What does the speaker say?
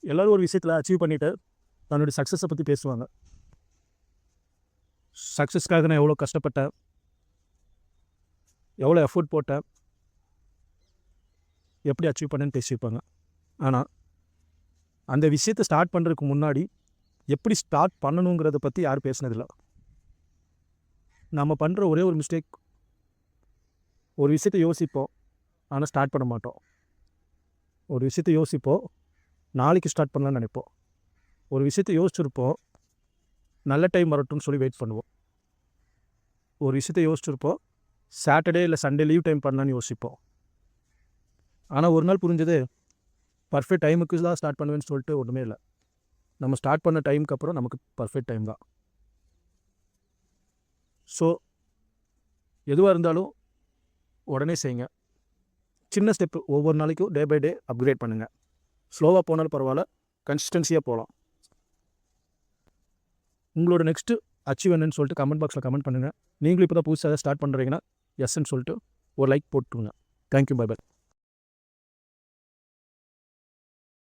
எல்லோரும் ஒரு விஷயத்தில் அச்சீவ் பண்ணிவிட்டு தன்னுடைய சக்ஸஸை பற்றி பேசுவாங்க. சக்ஸஸ்க்காக நான் எவ்வளோ கஷ்டப்பட்டேன், எவ்வளோ எஃபோர்ட் போட்டேன், எப்படி அச்சீவ் பண்ணேன்னு பேசியிருப்பாங்க. ஆனால் அந்த விஷயத்தை ஸ்டார்ட் பண்ணுறதுக்கு முன்னாடி எப்படி ஸ்டார்ட் பண்ணணுங்கிறத பற்றி யாரும் பேசினதில்லை. நம்ம பண்ணுற ஒரே ஒரு மிஸ்டேக், ஒரு விஷயத்தை யோசிப்போம் ஆனால் ஸ்டார்ட் பண்ண மாட்டோம். ஒரு விஷயத்தை யோசிப்போம், நாளைக்கு ஸ்டார்ட் பண்ணலான்னு நினைப்போம். ஒரு விஷயத்தை யோசிச்சிருப்போம், நல்ல டைம் வரட்டும்னு சொல்லி வெயிட் பண்ணுவோம். ஒரு விஷயத்தை யோசிச்சிருப்போம், சாட்டர்டே இல்லை சண்டே லீவ் டைம் பண்ணலான்னு யோசிப்போம். ஆனால் ஒரு நாள் புரிஞ்சது, பர்ஃபெக்ட் டைமுக்கு தான் ஸ்டார்ட் பண்ணுவேன்னு சொல்லிட்டு ஒன்றுமே இல்லை. நம்ம ஸ்டார்ட் பண்ண டைமுக்கு அப்புறம் நமக்கு பர்ஃபெக்ட் டைம் தான். ஸோ எதுவாக இருந்தாலும் உடனே செய்யுங்க. சின்ன ஸ்டெப்பு ஒவ்வொரு நாளைக்கும் டே பை டே அப்கிரேட் பண்ணுங்கள். ஸ்லோவாக போனாலும் பரவாயில்ல, கன்சிஸ்டன்சியாக போகலாம். உங்களோட நெக்ஸ்ட்டு அச்சீவ் என்னன்னு சொல்லிட்டு கமெண்ட் பாக்ஸில் கமெண்ட் பண்ணுங்கள். நீங்களும் இப்போ தான் புதுசாக ஸ்டார்ட் பண்ணுறீங்கன்னா எஸ்ன்னு சொல்லிட்டு ஒரு லைக் போட்டுருங்க. Thank you, bye by.